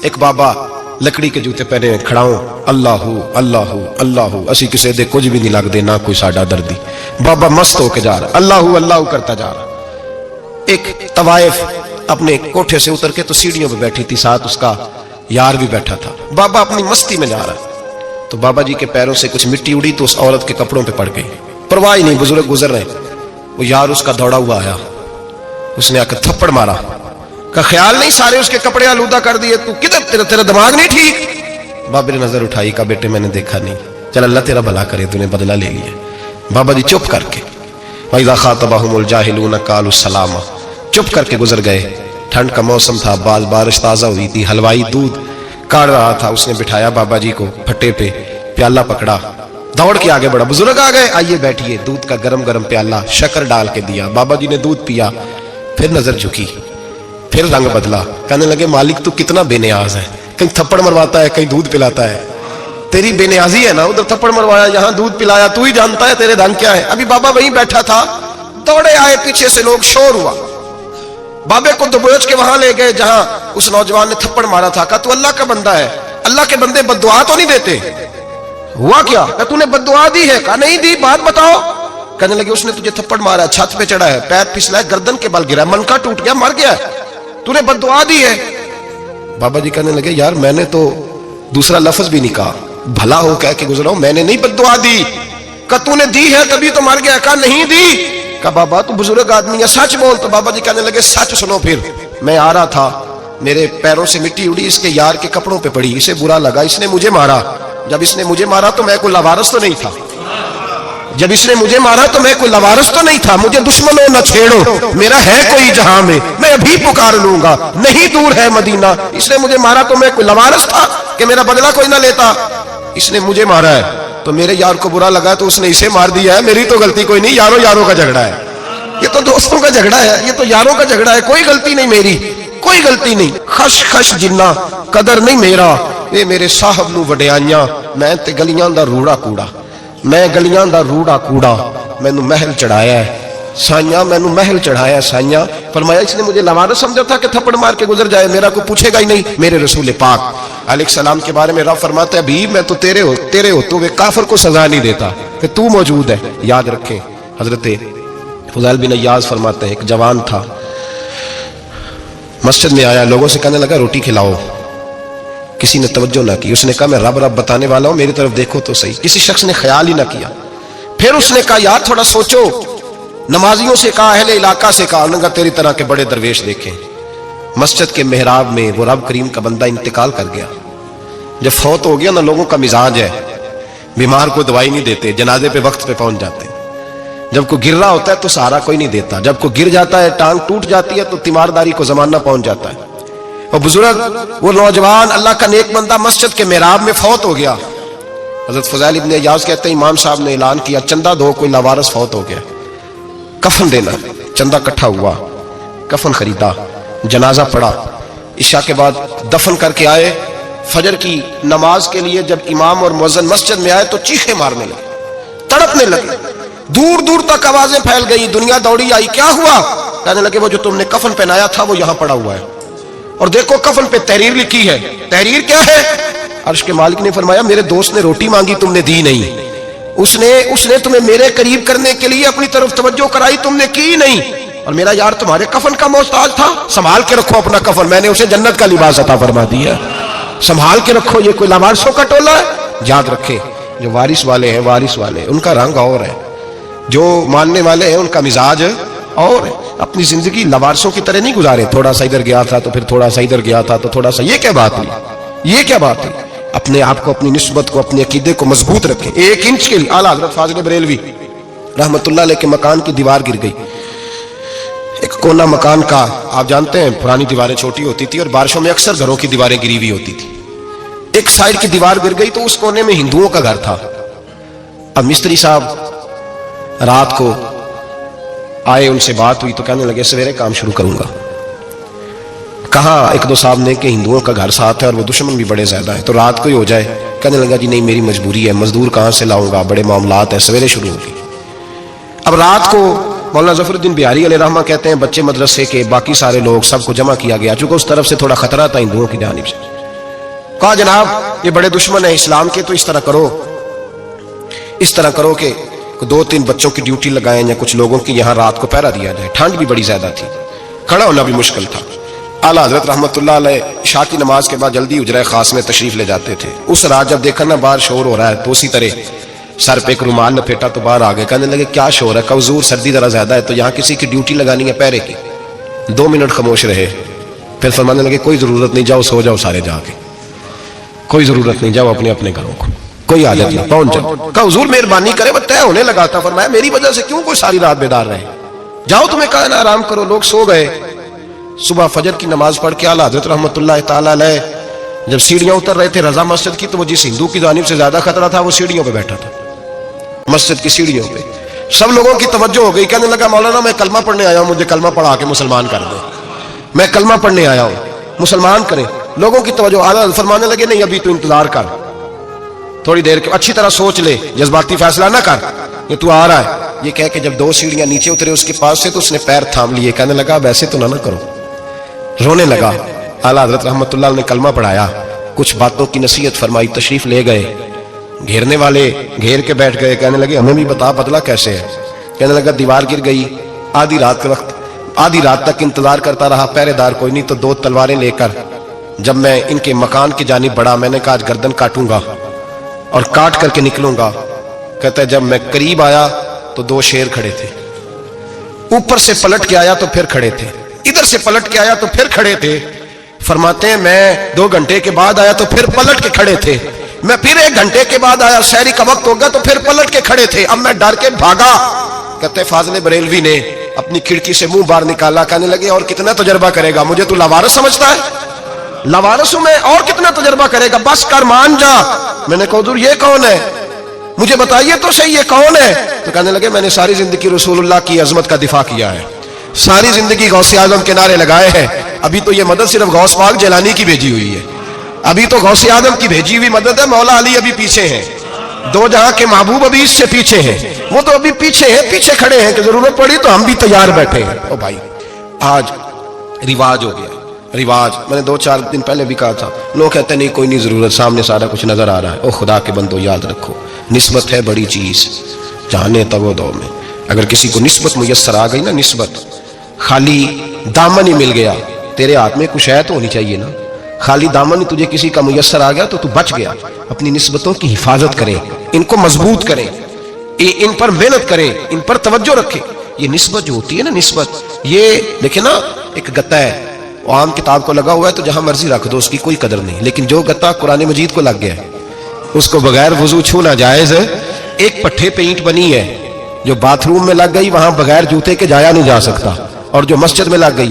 ایک بابا لکڑی کے جوتے پہنے کھڑا ہوں، اللہ اللہ اللہ، اسی کسی دے کچھ بھی نہیں لگتے، نہ کوئی ساڈا دردی۔ بابا مست ہو کے جا رہا، اللہ اللہ کرتا جا رہا۔ ایک طوائف اپنے کوٹھے سے اتر کے تو سیڑھیوں پہ بیٹھی تھی، ساتھ اس کا یار بھی بیٹھا تھا۔ بابا اپنی مستی میں جا رہا، تو بابا جی کے پیروں سے کچھ مٹی اڑی تو اس عورت کے کپڑوں پہ پڑ گئی۔ پرواہ ہی نہیں، بزرگ گزر رہے، وہ یار اس کا دوڑا ہوا آیا، اس نے آ کر تھپڑ مارا، کا خیال نہیں سارے اس کے کپڑے آلودہ کر دیے، تو کدھر تیرا دماغ نہیں ٹھیک؟ بابا نے نظر اٹھائی، کہا بیٹے میں نے دیکھا نہیں، چل اللہ تیرا بھلا کرے، تو نے بدلہ لے لیا۔ بابا جی چپ کر کے، وَإِذَا خَاطَبَهُمُ الْجَاهِلُونَ قَالُوا السَّلَامَ، چپ کر کے گزر گئے۔ ٹھنڈ کا موسم تھا، بعض بارش تازہ ہوئی تھی، حلوائی دودھ کاڑ رہا تھا، اس نے بٹھایا بابا جی کو پھٹے پہ، پیالہ پکڑا، دوڑ کے آگے بڑھا، بزرگ آ گئے، آئیے بیٹھیے، دودھ کا گرم گرم پیالہ شکر ڈال کے دیا۔ بابا جی نے دودھ پیا، پھر نظر جھکی، پھر رنگ بدلا، کہنے لگے مالک تو کتنا بے نیاز ہے، کہیں تھپڑ مرواتا ہے، کہیں دودھ پلاتا ہے، تیری بے نیازی ہے نا، ادھر تھپڑ مروایا، یہاں دودھ پلایا، تو ہی جانتا ہے تیرے دھن کیا ہے۔ ابھی بابا وہیں بیٹھا تھا، دوڑے آئے، پیچھے سے لوگ، شور ہوا، بابے کو دبوچ کے وہاں لے گئے جہاں اس نوجوان نے تھپڑ مارا تھا، کہا تو اللہ کا بندہ ہے، اللہ کے بندے بد دعا تو نہیں دیتے؟ ہوا کیا؟ کہ تو نے بد دعا دی ہے؟ کہا نہیں دی، بات بتاؤ۔ کہنے لگے اس نے تجھے تھپڑ مارا ہے، چھت پہ چڑھا ہے، پیر پھسلا ہے، گردن کے بل گرا ہے، منکا ٹوٹ گیا، مر گیا ہے، تو نے بد دعا دی ہے۔ بابا جی کہنے لگے یار میں نے تو دوسرا لفظ بھی نہیں کہا، بھلا ہو کہہ کے گزرا ہوں، میں نے نہیں بد دعا دی۔ کہا تو نے دی ہے تبھی تو مر گیا۔ کہا نہیں دی۔ کہا بابا تو بزرگ آدمی ہے، سچ بول۔ تو بابا جی کہنے لگے سچ سنو، پھر میں آ رہا تھا، میرے پیروں سے مٹی اڑی، اس کے یار کے کپڑوں پہ پڑی، اسے برا لگا، اس نے مجھے مارا، جب اس نے مجھے مارا تو میں کوئی لوارث تو نہیں تھا، جب اس نے مجھے مارا تو میں کوئی لوارث تو نہیں تھا، مجھے دشمنوں نہ چھیڑو، میرا ہے کوئی جہاں میں ابھی پکار لوں گا، نہیں دور ہے مدینہ، اس نے مجھے مارا تو میں کوئی لوارث تھا کہ میرا بدلہ کوئی نہ لیتا، اس نے مجھے مارا ہے تو میرے یار کو برا لگا تو اس نے اسے مار دیا ہے، میری تو غلطی کوئی نہیں، یاروں یاروں کا جھگڑا ہے، یہ تو دوستوں کا جھگڑا ہے، یہ تو یاروں کا جھگڑا ہے، کوئی غلطی نہیں میری، کوئی غلطی نہیں، خش خش جنہ قدر نہیں میرا، اے میرے صاحب نو وڈیائیاں، میں تے گلیاں دا روڑا کوڑا، میں گلیاں دا روڑا کوڑا، میں نو محل چڑھایا ہے سائیاں، میں نو محل چڑھایا ہے سائیاں۔ فرمایا اس نے مجھے لوارث سمجھا تھا کہ تھپڑ مار کے گزر جائے، میرا کوئی پوچھے گا ہی نہیں۔ میرے رسول پاک علیہ السلام کے بارے میں رب فرماتا ہے بھی میں تو تیرے ہو تو وہ کافر کو سزا نہیں دیتا کہ تو موجود ہے۔ یاد رکھیں حضرت فضیل بن ایاز فرماتے ہیں ایک جوان تھا، مسجد میں آیا، لوگوں سے کہنے لگا روٹی کھلاؤ، کسی نے توجہ نہ کی، اس نے کہا میں رب رب بتانے والا ہوں، میری طرف دیکھو تو صحیح، کسی شخص نے خیال ہی نہ کیا۔ پھر اس نے کہا یار تھوڑا سوچو، نمازیوں سے کہا، اہل علاقہ سے کہا، انہوں نے کہا تیری طرح کے بڑے درویش دیکھیں۔ مسجد کے محراب میں وہ رب کریم کا بندہ انتقال کر گیا، جب فوت ہو گیا نا، لوگوں کا مزاج ہے بیمار کو دوائی نہیں دیتے، جنازے پہ وقت پہ پہنچ جاتے ہیں، جب کوئی گر رہا ہوتا ہے تو سہارا کوئی نہیں دیتا، جب کوئی گر جاتا ہے ٹانگ ٹوٹ جاتی ہے تو تیمارداری کو زمانہ پہنچ جاتا ہے۔ اور بزرگ وہ نوجوان اللہ کا نیک بندہ مسجد کے محراب میں فوت ہو گیا۔ حضرت فضیل ابن ایاز کہتے ہیں امام صاحب نے اعلان کیا چندہ دو، کوئی لاوارث فوت ہو گیا، کفن دینا، چندہ اکٹھا ہوا، کفن خریدا، جنازہ پڑا، عشاء کے بعد دفن کر کے آئے، فجر کی نماز کے لیے جب امام اور مؤذن مسجد میں آئے تو چیخیں مارنے لگے، تڑپنے لگے، دور دور تک آوازیں پھیل گئی، دنیا دوڑی آئی، کیا ہوا؟ کہنے لگے وہ جو تم نے کفن پہنایا تھا وہ یہاں پڑا ہوا ہے، اور دیکھو کفن پہ تحریر لکھی ہے۔ تحریر کیا ہے؟ عرش کے مالک نے فرمایا میرے دوست نے روٹی مانگی تم نے دی نہیں، اس نے تمہیں میرے قریب کرنے کے لیے اپنی طرف توجہ کرائی تم نے کی نہیں، اور میرا یار تمہارے کفن کا محتاج تھا، سنبھال کے رکھو اپنا کفن، میں نے اسے جنت کا لباس عطا فرما دیا، سنبھال کے رکھو، یہ کوئی لاوارثوں کا ٹولہ ہے۔ یاد رکھیں جو وارث والے ہیں، وارث والے ان کا رنگ اور ہے، جو ماننے والے ہیں ان کا مزاج اور ہے، اپنی زندگی لوارثوں کی طرح نہیں گزارے، تھوڑا سا ادھر گیا تھا تو پھر تھوڑا سا ادھر گیا تھا تو تھوڑا سا، یہ کیا بات ہے، یہ کیا بات ہے؟ اپنے آپ کو، اپنی نسبت کو، اپنے عقیدے کو مضبوط رکھیں۔ 1 انچ کے اعلیٰ حضرت فاضل بریلوی رحمت اللہ علیہ کے مکان کی دیوار گر گئی، ایک کونا مکان کا، آپ جانتے ہیں پرانی دیواریں چھوٹی ہوتی تھی اور بارشوں میں اکثر گھروں کی دیواریں گری ہوئی ہوتی تھی، ایک سائڈ کی دیوار گر گئی تو اس کونے میں ہندوؤں کا گھر تھا۔ اب مستری صاحب رات کو آئے، ان سے بات ہوئی تو کہنے لگے سویرے کام شروع کروں گا۔ کہا ایک دو صاحب نے کہ ہندوؤں کا گھر ساتھ ہے اور وہ دشمن بھی بڑے زیادہ ہیں، تو رات کو ہی ہو جائے۔ کہنے لگا جی نہیں میری مجبوری ہے، مزدور کہاں سے لاؤں گا، بڑے معاملات ہیں، سویرے شروع ہوگی۔ اب رات کو مولانا ظفر الدین بہاری علیہ رحمہ کہتے ہیں بچے مدرسے کے باقی سارے لوگ سب کو جمع کیا گیا، چونکہ اس طرف سے تھوڑا خطرہ تھا ہندوؤں کی جانب سے۔ کہا جناب یہ بڑے دشمن ہیں اسلام کے، تو اس طرح کرو کہ 2-3 بچوں کی ڈیوٹی لگائیں یا کچھ لوگوں کی یہاں رات کو پہرا دیا جائے، ٹھنڈ بھی بڑی زیادہ تھی، کھڑا ہونا بھی مشکل تھا۔ اعلیٰ حضرت رحمۃ اللہ علیہ عشاء کی نماز کے بعد جلدی حجرہ خاص میں تشریف لے جاتے تھے۔ اس رات جب دیکھا نا باہر شور ہو رہا ہے تو اسی طرح سر پہ ایک رومال لپیٹا تو باہر آ گئے، کہنے لگے کیا شور ہے؟ کہ حضور سردی ذرا زیادہ ہے تو یہاں کسی کی ڈیوٹی لگانی ہے پہرے کی۔ 2 منٹ خاموش رہے، پھر فرمانے لگے کوئی ضرورت نہیں، جاؤ سو جاؤ سارے جا کے، کوئی ضرورت نہیں، جاؤ اپنے اپنے گھروں کو، کوئی عادت نہیں، پہنچ جاؤ۔ کہ حضور مہربانی کرے، وہ طے ہونے لگا تھا۔ فرمایا میری وجہ سے کیوں کوئی ساری رات بیدار رہے، جاؤ تمہیں کہا نا آرام کرو۔ لوگ سو گئے۔ صبح فجر کی نماز پڑھ کے اعلیٰ حضرت رحمۃ اللہ تعالی علیہ جب سیڑھیاں اتر رہے تھے رضا مسجد کی، تو وہ جس ہندو کی جانب سے زیادہ خطرہ تھا وہ سیڑھیوں پہ بیٹھا تھا، مسجد کی سیڑھیوں پہ۔ سب لوگوں کی توجہ ہو گئی، کہنے لگا مولانا میں کلمہ پڑھنے آیا ہوں، مجھے کلمہ پڑھا کے مسلمان کر دیں، میں کلمہ پڑھنے آیا ہوں، مسلمان کریں۔ لوگوں کی توجہ، اعلیٰ فرمانے لگے نہیں ابھی تو انتظار کر، تھوڑی دیر کے اچھی طرح سوچ لے، جذباتی فیصلہ نہ کر، یہ تو آ رہا ہے۔ یہ کہہ کے جب 2 سیڑھیاں نیچے اترے اس کے پاس سے تو اس نے پیر تھام لیے، کہنے لگا اب ایسے تو نہ کرو، رونے لگا۔ اعلیٰ حضرت رحمۃ اللہ نے کلمہ پڑھایا، کچھ باتوں کی نصیحت فرمائی، تشریف لے گئے۔ گھیرنے والے گھیر کے بیٹھ گئے، کہنے لگے ہمیں بھی بتا بدلہ کیسے ہے؟ کہنے لگا دیوار گر گئی، آدھی رات تک انتظار کرتا رہا، پہرے دار کوئی نہیں، تو 2 تلواریں لے کر جب میں ان کے مکان کی جانب بڑھا، میں نے کہا آج گردن کاٹوں گا اور کاٹ کر کے نکلوں گا۔ کہتا ہے جب میں قریب آیا تو 2 شیر کھڑے تھے، اوپر سے پلٹ کے آیا تو پھر کھڑے تھے، ادھر سے پلٹ کے آیا تو پھر کھڑے تھے۔ فرماتے ہیں میں 2 گھنٹے کے بعد آیا تو پھر پلٹ کے کھڑے تھے، میں پھر 1 گھنٹے کے بعد آیا، سحری کا وقت ہو گیا تو پھر پلٹ کے کھڑے تھے، اب میں ڈر کے بھاگا۔ کہتے فاضل بریلوی نے اپنی کھڑکی سے منہ باہر نکالا، کہنے لگے اور کتنا تجربہ کرے گا، مجھے تو لاوارث سمجھتا ہے، لاوارث ہوں میں، اور کتنا تجربہ کرے گا، بس کر مان جا۔ میں نے کہا حضور یہ کون ہے، مجھے بتائیے تو صحیح یہ کون ہے؟ تو کہنے لگے میں نے ساری زندگی رسول اللہ کی عظمت کا دفاع کیا ہے، ساری زندگی غوث اعظم کے نعرے لگائے ہیں، ابھی تو یہ مدد صرف غوث پاک جیلانی کی بھیجی ہوئی ہے، ابھی تو غوث اعظم کی بھیجی ہوئی مدد ہے، مولا علی ابھی پیچھے ہیں، 2 جہاں کے محبوب ابھی اس سے پیچھے ہیں، وہ تو ابھی پیچھے ہیں، پیچھے کھڑے ہیں کہ ضرورت پڑی تو ہم بھی تیار بیٹھے ہیں۔ او بھائی آج رواج ہو گیا، رواج، میں نے 2-4 دن پہلے بھی کہا تھا، لوگ کہتے ہیں نہیں کوئی نہیں ضرورت، سامنے سارا کچھ نظر آ رہا ہے۔ او خدا کے بندو یاد رکھو نسبت ہے بڑی چیز، جانے تگو دو میں، اگر کسی کو نسبت میسر آ گئی نا، نسبت، خالی دامن ہی مل گیا، تیرے ہاتھ میں کچھ ہے تو ہونی چاہیے نا، خالی دامن تجھے کسی کا میسر آ گیا تو بچ گیا۔ اپنی نسبتوں کی حفاظت کریں، ان کو مضبوط کریں، ان پر محنت کریں، ان پر توجہ رکھیں۔ یہ نسبت جو ہوتی ہے نا، نسبت، یہ دیکھیں نا، ایک گتا ہے وہ عام کتاب کو لگا ہوا ہے تو جہاں مرضی رکھ دو، اس کی کوئی قدر نہیں، لیکن جو گتا قرآن مجید کو لگ گیا ہے اس کو بغیر وضو چھونا جائز ہے۔ ایک پٹھے پہ اینٹ بنی ہے، جو باتھ روم میں لگ گئی وہاں بغیر جوتے کے جایا نہیں جا سکتا، اور جو مسجد میں لگ گئی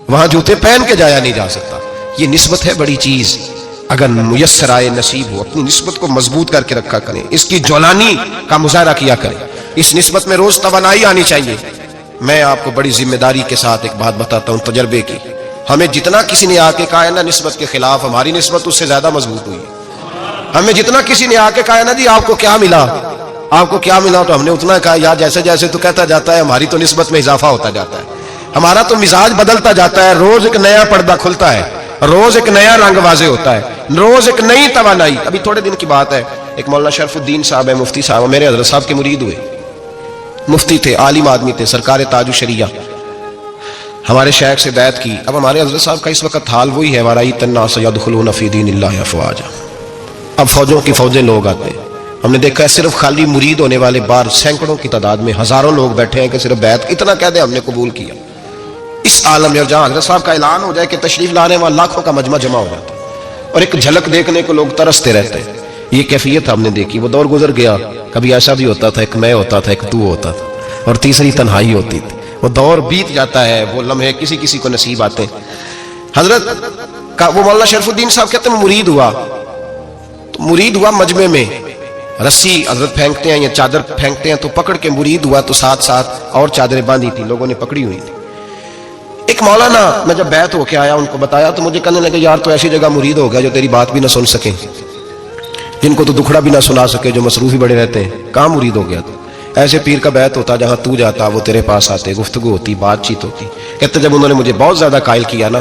وہاں جوتے پہن کے جایا نہیں جا سکتا۔ یہ نسبت ہے بڑی چیز، اگر میسر آئے نصیب ہو، اپنی نسبت کو مضبوط کر کے رکھا کریں، اس کی جولانی کا مظاہرہ کیا کریں، اس نسبت میں روز توانائی آنی چاہیے۔ میں آپ کو بڑی ذمہ داری کے ساتھ ایک بات بتاتا ہوں تجربے کی، ہمیں جتنا کسی نے آ کے کہا ہے نا نسبت کے خلاف، ہماری نسبت اس سے زیادہ مضبوط ہوئی۔ ہمیں جتنا کسی نے آ کے کہا ہے نا جی آپ کو کیا ملا، آپ کو کیا ملا، تو ہم نے اتنا کہا یار جیسے جیسے تو کہتا جاتا ہے ہماری تو نسبت میں اضافہ ہوتا جاتا ہے، ہمارا تو مزاج بدلتا جاتا ہے، روز ایک نیا پردہ کھلتا ہے، روز ایک نیا رنگ واضح ہوتا ہے، روز ایک نئی توانائی۔ ابھی تھوڑے دن کی بات ہے، ایک مولانا شرف الدین صاحب ہے، مفتی صاحب، میرے حضرت صاحب کے مرید ہوئے، مفتی تھے، عالم آدمی تھے، سرکار تاج الشریعہ، ہمارے شیخ سے بیعت کی۔ اب ہمارے حضرت صاحب کا اس وقت حال وہی ہے، وَرَأَيْتَ النَّاسَ يَدْخُلُونَ فِي دِينِ اللَّهِ أَفْوَاجًا، اب فوجوں کی فوجیں لوگ آتے ہیں۔ ہم نے دیکھا ہے صرف خالی مرید ہونے والے بار سینکڑوں کی تعداد میں ہزاروں لوگ بیٹھے ہیں کہ صرف بیعت اتنا کہہ دیں ہم نے قبول کیا۔ اس عالم میں جہاں حضرت صاحب کا اعلان ہو جائے کہ تشریف لانے والا لاکھوں کا مجمع جمع ہو جاتا ہے، اور ایک جھلک دیکھنے کو لوگ ترستے رہتے ہیں۔ یہ کیفیت ہم نے دیکھی، وہ دور گزر گیا، کبھی ایسا بھی ہوتا تھا ایک میں ہوتا تھا، ایک تو ہوتا تھا، اور تیسری تنہائی ہوتی تھی۔ وہ دور بیت جاتا ہے، وہ لمحے کسی کسی کو نصیب آتے ہیں۔ حضرت کا وہ مولانا شرف الدین صاحب کہتے ہیں مرید ہوا، تو مرید ہوا مجمع میں، رسی حضرت پھینکتے ہیں یا چادر پھینکتے ہیں تو پکڑ کے مرید ہوا، تو ساتھ ساتھ اور چادریں باندھی تھی، لوگوں نے پکڑی ہوئی تھی۔ ایک مولانا، میں جب بیعت ہو کے آیا ان کو بتایا تو مجھے کہنے لگے یار تو ایسی جگہ مرید ہو گیا جو تیری بات بھی نہ سن سکیں، جن کو تو دکھڑا بھی نہ سنا سکے، جو مصروف ہی بڑے رہتے ہیں، کہاں مرید ہو گیا تو؟ ایسے پیر کا بیعت ہوتا جہاں تو جاتا وہ تیرے پاس آتے، گفتگو ہوتی، بات چیت ہوتی۔ کہتے جب انہوں نے مجھے بہت زیادہ قائل کیا نا